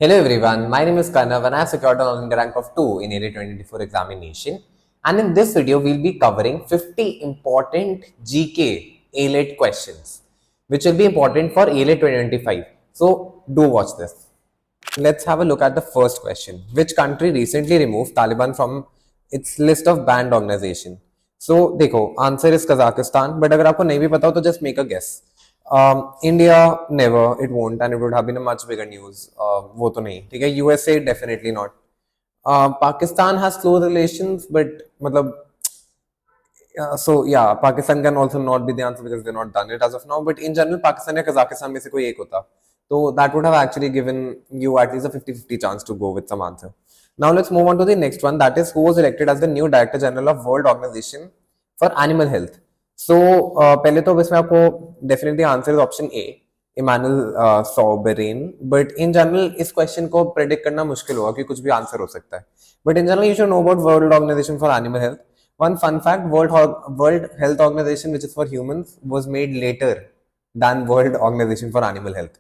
Hello everyone, my name is Kanav and I have secured an all India rank of 2 in ALA 2024 examination. And in this video, we'll be covering 50 important GK ALET questions, which will be important for ALA 2025. So do watch this. Let's have a look at the first question. Which country recently removed Taliban from its list of banned organization? So देखो answer is Kazakhstan but अगर आपको नहीं भी पता हो तो just make a guess. India never it won't and it would have been a much bigger news. वो तो नहीं ठीक है. USA definitely not. Pakistan has close relations but मतलब so yeah, Pakistan can also not be the answer because they're not done it as of now. But in general, Pakistan या Kazakhstan में से कोई एक होता. So that would have actually given you at least a 50-50 chance to go with some answer. Now let's move on to the next one. That is who was elected as the new Director General of World Organization for Animal Health. So पहले तो इसमें आपको definitely answer is option A, Emmanuel Soberin. But in general इस question को predict करना मुश्किल होगा क्योंकि कुछ भी answer हो सकता है. But in general you should know about World Organization for Animal Health. One fun fact, World Health Organization, which is for humans, was made later than World Organization for Animal Health.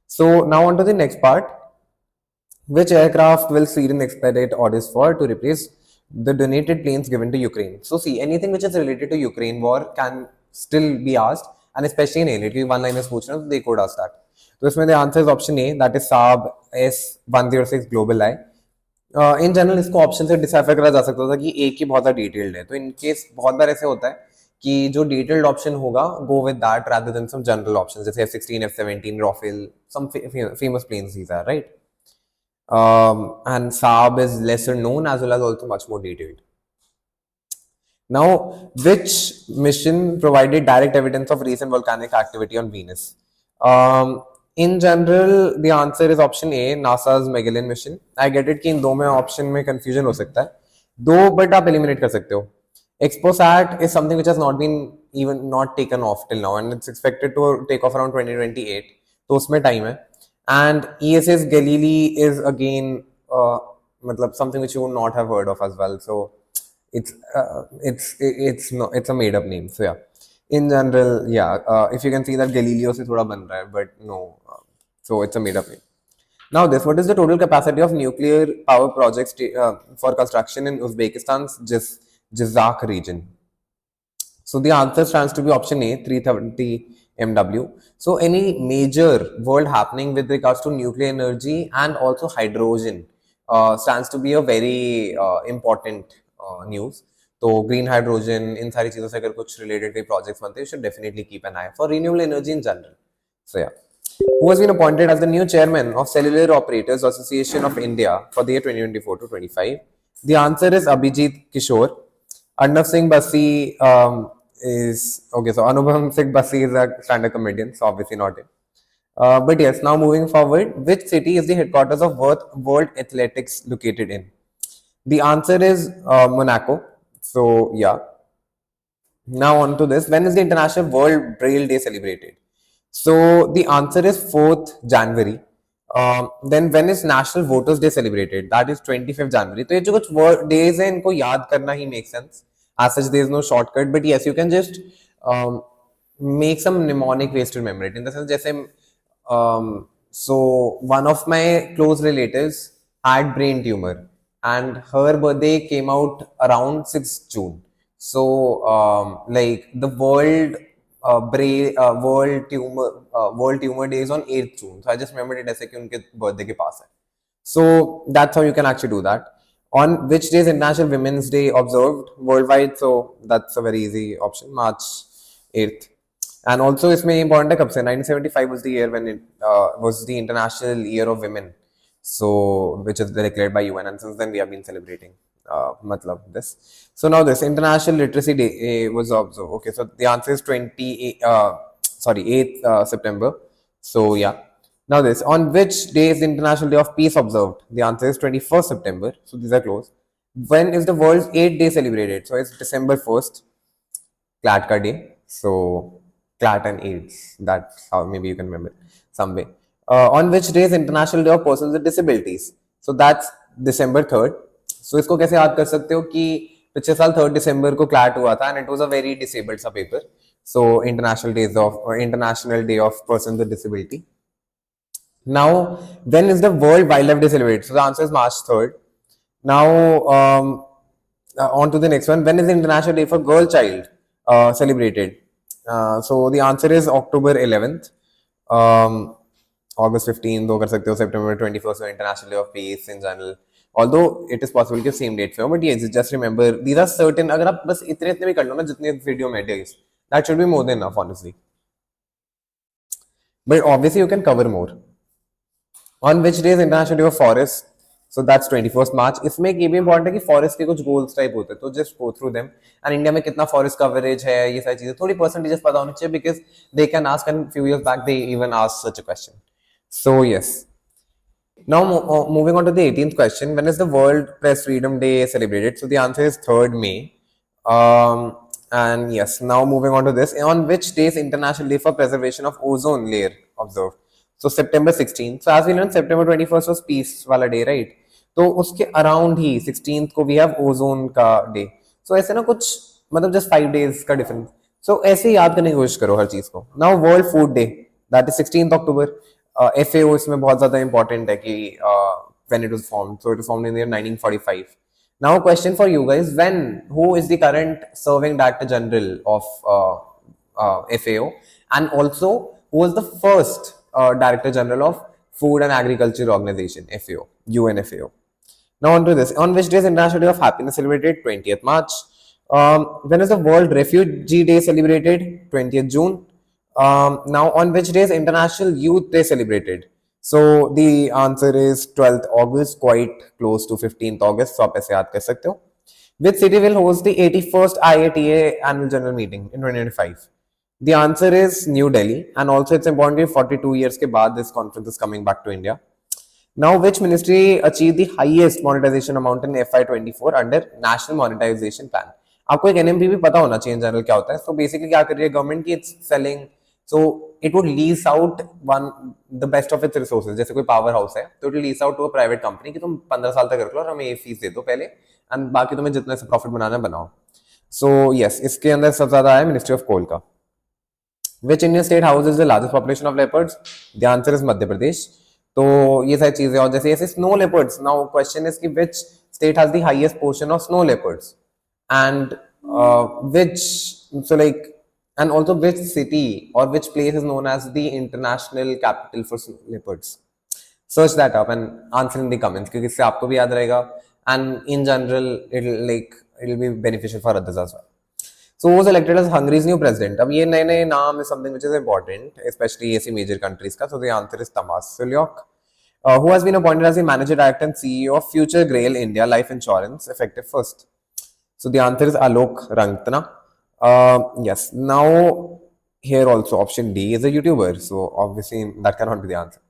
So now on to the next part. Which aircraft will Sweden expedite orders for to replace the donated planes given to Ukraine? So see, anything which is related to Ukraine war can still be asked, and especially in ALT, one-liners पूछना तो they could ask that. तो इसमें the answer is option A, that is Saab S106 Global Eye. In general इसको option से decipher करा जा सकता था कि एक ही बहुत ज़्यादा डिटेल्ड है. तो इन केस बहुत बार ऐसे होता है कि जो डिटेल्ड ऑप्शन होगा go with that rather than some general option जैसे F-16, F-17, Rafale, some famous planes these are, right? And Saab is lesser known as well as also much more detailed. Now, which mission provided direct evidence of recent volcanic activity on Venus? In general, the answer is option A, NASA's Magellan mission. I get it कि इन दो में option में confusion हो सकता है. दो but आप eliminate कर सकते हो. Exposat is something which has not been even not taken off till now and it's expected to take off around 2028. तो उसमें time है. And ESS Galilee is again मतलब something which you would not have heard of as well. So it's a made up name. So yeah. In general, yeah, if you can see that Galileo से थोड़ा बन रहा है, but no, so it's a made up name. Now this, what is the total capacity of nuclear power projects for construction in Uzbekistan's Jizak region? So the answer stands to be option A, 330 MW. So any major world happening with regards to nuclear energy and also hydrogen stands to be a very important news. तो green hydrogen in सारी चीजों से अगर कुछ related कोई projects बनते हैं you should definitely keep an eye for renewable energy in general. So yeah, who has been appointed as the new chairman of Cellular Operators Association of India for the year 2024 to 25? The answer is Abhijit Kishore. Arnav Singh Bassi is okay. So Anubhav Singh Bassi is a stand-up comedian, so obviously not him. But yes, now moving forward, which city is the headquarters of World Athletics located in? The answer is Monaco. So yeah. Now on to this. When is the International World Braille Day celebrated? So the answer is 4th January. Then when is National Voters Day celebrated? That is 25th January. तो ये जो कुछ days हैं इनको याद करना ही makes sense. As such, there is no shortcut. But yes, you can just make some mnemonic ways to remember it. In the sense, जैसे so one of my close relatives had brain tumor. And her birthday came out around 6th June. So, like the World Tumor Day is on 8th June. So I just remembered it as कि उनके birthday के पास है. So that's how you can actually do that. On which day is International Women's Day observed worldwide? So that's a very easy option. March 8th. And also इसमें important है कब से? 1975 was the year when it was the International Year of Women. So which is declared by UN, and since then we have been celebrating matlab this. So now this International Literacy Day was observed. Okay, so the answer is 8th September. So yeah. Now this, on which day is the International Day of Peace observed? The answer is 21st September. So these are close. When is the World's AIDS Day celebrated? So it's December 1st. Clat ka day. So Clat and AIDS. That's how maybe you can remember some way. On which day is International Day of Persons with Disabilities? So that's December 3rd. So इसको कैसे याद कर सकते हो कि पिछले साल 3rd December को क्लैट हुआ था and it was a very disabled सा paper. So International Day of Persons with Disability. Now, when is the World Wildlife Day celebrated? So the answer is March 3rd. Now, on to the next one. When is the International Day for Girl Child celebrated? So the answer is October 11th. Um, August 15th दो कर सकते हो, September 21st International Day of Peace in general. Although it is possible कि same date पे हो, but yes, just remember these are certain. अगर आप बस इतने इतने भी कर लो ना जितने वीडियो में days, that should be more than enough honestly. But obviously you can cover more. On which day is International Day of Forest? So that's 21st March. इसमें ये भी important है कि forest के कुछ goals type होते हैं, तो just go through them. And India में कितना forest coverage है, ये सारी चीजें थोड़ी percentages पता होनी चाहिए, because they can ask, and few years back they even asked such a question. So yes. Now moving on to the 18th question. When is the World Press Freedom Day celebrated? So the answer is 3rd May. And yes, now moving on to this. On which day is International Day for Preservation of Ozone Layer observed? So September 16th. So as we learned, September 21st was Peace वाला day, right? तो उसके around ही 16th को we have ozone का day. सो ऐसे ना कुछ मतलब just 5 days का डिफरेंस. सो ऐसे याद करने की कोशिश करो हर चीज को. Now world food day, that is 16th October. FAO इसमें बहुत ज्यादा इंपॉर्टेंट है कि when it was formed. So it was formed in the year 1945. Now question for you guys: who is the current serving Director General of FAO, and also who was the first Director General of Food and Agriculture Organization, FAO, UNFAO? Now on to this. On which day is International Day of Happiness celebrated? 20th March. When is the World Refugee Day celebrated? 20th June. Now on which day is International Youth Day celebrated? So the answer is 12th August, quite close to 15th August. So आप ऐसे याद कर सकते हो. Which city will host the 81st IATA Annual General Meeting in 2025? The answer is New Delhi, and also it's important कि 42 years के बाद this conference is coming back to India. Now, which ministry achieved the highest monetization amount in FY24 under National Monetization Plan? आपको एक NMP भी पता होना चाहिए general क्या होता है. So basically क्या कर रही है गवर्नमेंट की, it's selling. So it would lease out the best of its resources. जैसे कोई पावर हाउस है तो it will lease out to a private company कि तुम 15 साल तक रख लो और हमें ये फीस दे दो पहले, एंड बाकी तुम्हें जितने से प्रॉफिट बनाना है बनाओ. सो यस, इसके अंदर सबसे ज्यादा है मिनिस्ट्री ऑफ कोल का. Which Indian state houses the largest population of leopards? The answer is Madhya Pradesh. तो ये सारी चीजें, और जैसे ऐसे snow leopards. Now question is कि which state has the highest portion of snow leopards, and which, so like, and also which city or which place is known as the international capital for snow leopards? Search that up and answer in the comments, क्योंकि इससे आपको भी याद रहेगा, and in general it'll be beneficial for others as well. So who was elected as Hungary's new president? अब ये नए नए नाम is something which is important, especially ऐसी major countries का. So the answer is Tamas Sulyok. Who has been appointed as the manager director and CEO of Future Grail India Life Insurance effective first? So the answer is Alok Rangtana. Yes. Now here also option D is a YouTuber. So obviously that cannot be the answer.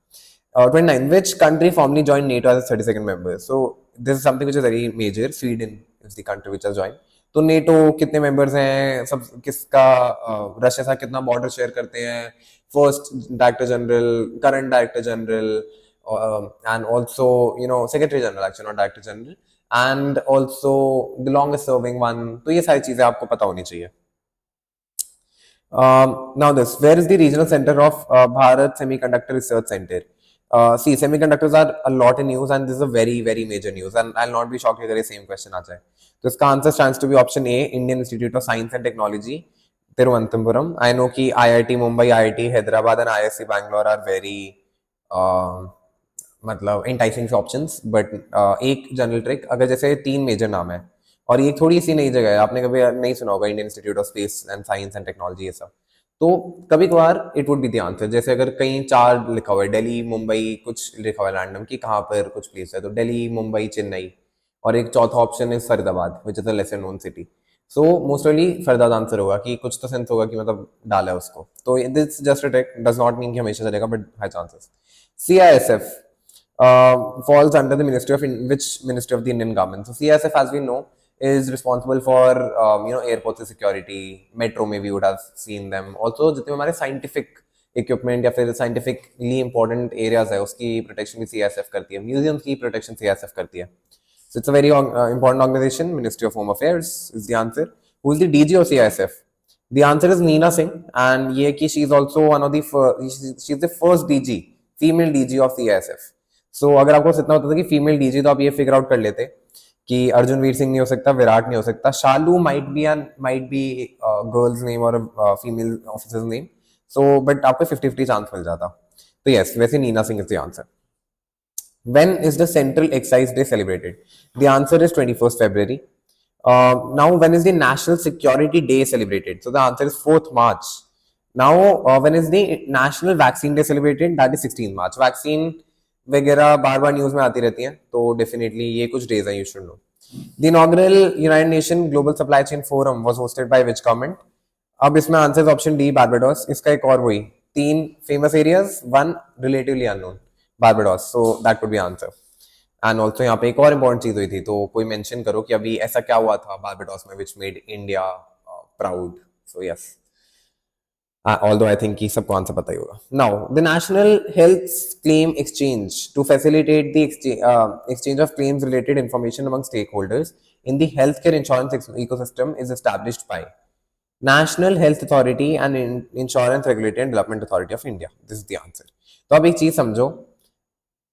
29. Which country formally joined NATO as a 32nd member? So this is something which is very major. Sweden is the country which has joined. तो NATO कितने members हैं, सब किसका, Russia से कितना border share करते हैं, first director general, current director general, and also secretary general, actually not director general, and also the longest serving one. तो ये सारी चीजें आपको पता होनी चाहिए. Now this, where is the regional center of Bharat Semiconductor Research Center? See, semiconductors are a lot in news, and this is a very very major news, and I'll not be shocked if the same question आ जाए. तो इसका answer stands to be option A, Indian Institute of Science and Technology, Thiruvananthapuram. I know कि IIT Mumbai, IIT Hyderabad and ISC Bangalore are very मतलब enticing options, but एक general trick, अगर जैसे 3 major नाम है और ये थोड़ी सी नई जगह है, आपने कभी नहीं सुना होगा Indian institute of space and science and technology ये सब, तो कभी कभार it would be the answer. जैसे अगर कहीं 4 लिखा हुआ है, दिल्ली मुंबई कुछ लिखा हुआ है रैंडम कि कहाँ पर कुछ प्लेस है, तो दिल्ली मुंबई चेन्नई, और एक चौथा ऑप्शन है Faridabad which is a lesser known city. So mostly Faridabad answer होगा कि कुछ तो सेंस होगा कि मतलब डाला है उसको. तो this just a trick, does not mean कि हमेशा चलेगा, but high chances. CISF falls under the ministry of which ministry of the Indian government? So CISF, as we know, is responsible for airports security, metro में we would have seen them. Also जितने हमारे scientific equipment या फिर scientifically important areas है उसकी protection भी CISF करती है. Museums की protection CISF करती है. So it's a very important organization. Ministry of Home Affairs is the answer. Who is the DG of CISF? The answer is Neena Singh, and ये कि she is also one of the she's the first DG female DG of CISF. So अगर आपको इतना होता था कि female DG, तो आप ये फिगर आउट कर लेते कि अर्जुन वीर सिंह नहीं हो सकता, विराट नहीं हो सकता, Shalu might be girls name और female officers name. So but आपको 50-50 चांस मिल जाता. तो यस, वैसे Neena Singh is the answer. When is the Central Excise Day celebrated? The answer is 21st February. Now, when is the National Security Day celebrated? So the answer is 4th March. Now, when is the National Vaccine Day celebrated? That is 16th March. Vaccine वगैरह बार बार news में आती रहती हैं, तो definitely ये कुछ days हैं, you should know. The inaugural United nation global supply chain forum was hosted by which government? अब इसमें आंसर ऑप्शन डी, बारबाडोस. इसका एक और वही 3 famous areas, 1 relatively unknown, Barbados. So that would be answer. And also यहाँ पे एक और इंपॉर्टेंट चीज हुई थी, तो कोई मेंशन करो कि अभी ऐसा क्या हुआ था बारबाडोस में which made India proud. So yes, although I think कि सबको आंसर पता ही होगा. Now, the National Health Claim Exchange to facilitate the exchange of claims related information among stakeholders in the healthcare insurance ecosystem is established by National Health Authority and Insurance Regulatory and Development Authority of India. This is the answer. तो अब एक चीज समझो,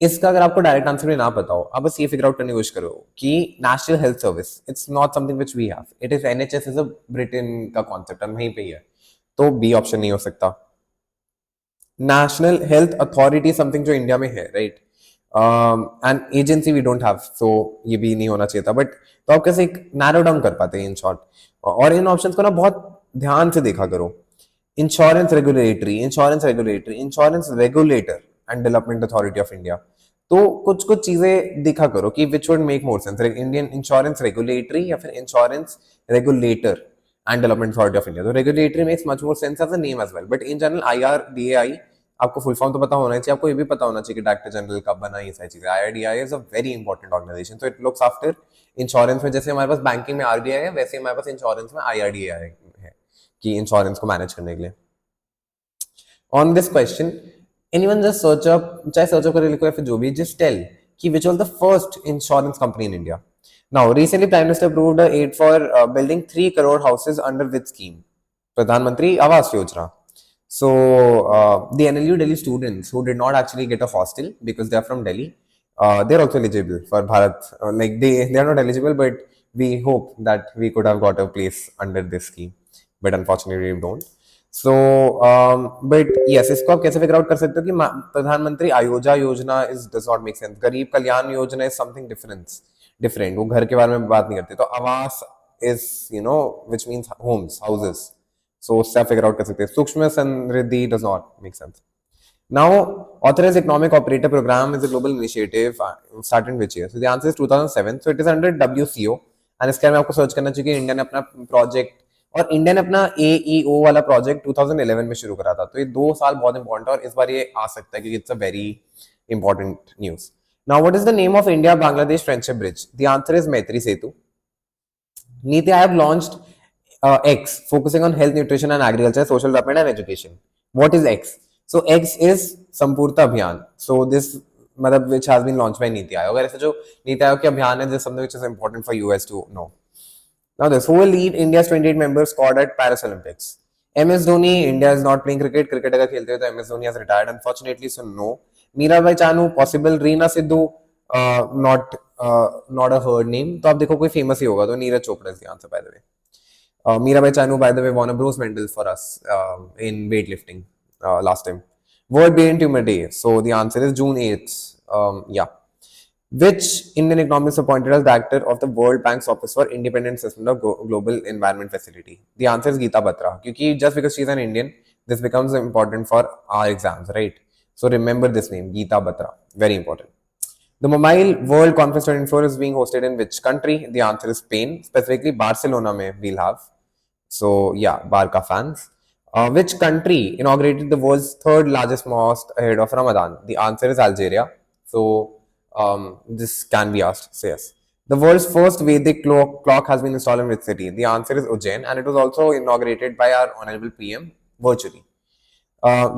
इसका अगर आपको direct answer ना पता हो, आप बस ये फिगर आउट करने की कोशिश करो कि national health service, it's not something which we have, it is NHS, is a Britain का कॉन्सेप्ट, और वहीं पे ही है. तो बी ऑप्शन नहीं हो सकता. नेशनल हेल्थ अथॉरिटी समथिंग जो इंडिया में है, right, and agency we don't have, so ये भी नहीं होना चाहिए था. बट तो आप कैसे एक नैरो डाउन कर पाते हैं इन शॉर्ट. और इन ऑप्शंस को ना बहुत ध्यान से देखा करो. Insurance regulatory, insurance regulator and development authority of India. तो कुछ कुछ चीजें देखा करो कि which would make more sense, Indian insurance regulatory या फिर insurance regulator and Development Authority of India. So regulatory makes much more sense as a name as well. But in general, IRDAI, आपको फुल फॉर्म तो पता होना चाहिए, आपको ये भी पता होना चाहिए कि डायरेक्टर जनरल कब बना, ये सारी चीजें. IRDAI is a very important organization. So it looks after insurance में, जैसे हमारे पास बैंकिंग में RBI है, वैसे हमारे पास इंश्योरेंस में IRDAI है कि इंश्योरेंस को मैनेज करने के लिए. On this question, anyone just search up, चाहे सर्च अप करके लिखो या फिर जो भी, just tell कि which was the first insurance company in India. Now, recently, Prime Minister approved an aid for building 3 crore houses under which scheme? Pradhan Mantri Awas Yojana. So, the NLU Delhi students who did not actually get a hostel because they are from Delhi, they are also eligible for Bharat. Like they are not eligible, but we hope that we could have got a place under this scheme. But unfortunately, we don't. So, but yes, इसको आप कैसे figure out कर सकते हो कि प्रधानमंत्री आयोजा योजना does not make sense. गरीब Kalyan Yojana is something different. वो घर के बारे में बात नहीं करते. तो Awas is which means homes, houses. So उससे आप फिगर आउट कर सकते हैं. Sukshma Samriddhi does not make sense. Now, authorised economic operator programme is a global initiative started in which year? So the answer is 2007. So it is under WCO. And इसके में आपको search करना चाहिए कि इंडिया ने अपना प्रोजेक्ट, और इंडिया ने अपना AEO वाला प्रोजेक्ट 2011 में शुरू करा था. तो ये 2 साल बहुत इंपॉर्टेंट है, और इस बार ये आ सकता है क्योंकि it's a very important news. Now, what is the name of India-Bangladesh Friendship Bridge? The answer is Maitri Setu. Niti Aayog launched X, focusing on health, nutrition and agriculture, social development and education. What is X? So X is Sampurta Abhiyan. So this, which has been launched by Niti Aayog. ऐसे जो Niti Aayog के अभियान है, this is something which is important for US to know. Now this, who will lead India's 28 members squad at Paris Olympics? MS Dhoni. India is not playing cricket. Cricket अगर खेलते हो तो MS Dhoni has retired, unfortunately, so no. Mirabai Chanu possible. Reena Sidhu not a herd name. तो आप देखो कोई famous ही होगा, तो Neeraj Chopra is the answer by the way. Mirabai Chanu by the way won a bronze medal for us in weightlifting last time. World Brain Tumor Day. So the answer is June 8th. Yeah. Which Indian economist appointed as director of the World Bank's Office for Independent Assessment of Global Environment Facility? The answer is Geeta Batra. क्योंकि just because she is an Indian, this becomes important for our exams, right? So remember this name, Geeta Batra. Very important. The Mobile World Conference 2024 is being hosted in which country? The answer is Spain. Specifically, Barcelona mein we'll have. So yeah, Barca fans. Which country inaugurated the world's 3rd largest mosque ahead of Ramadan? The answer is Algeria. So this can be asked. So yes. The world's first Vedic clock has been installed in which city? The answer is Ujjain, and it was also inaugurated by our Honorable PM virtually.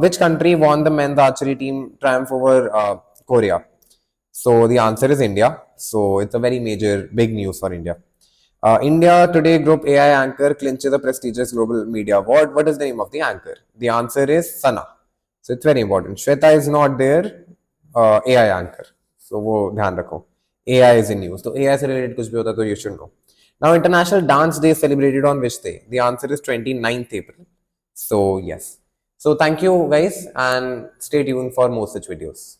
Which country won the men's archery team triumph over Korea? So the answer is India. So it's a very major, big news for India. India Today Group AI anchor clinches a prestigious global media award. What is the name of the anchor? The answer is Sana. So it's very important. Shweta is not there, AI anchor. So वो ध्यान रखो. AI is in news. So AI से related कुछ भी होता है तो you should know. Now International Dance Day is celebrated on which day? The answer is 29th April. So yes. So thank you guys and stay tuned for more such videos.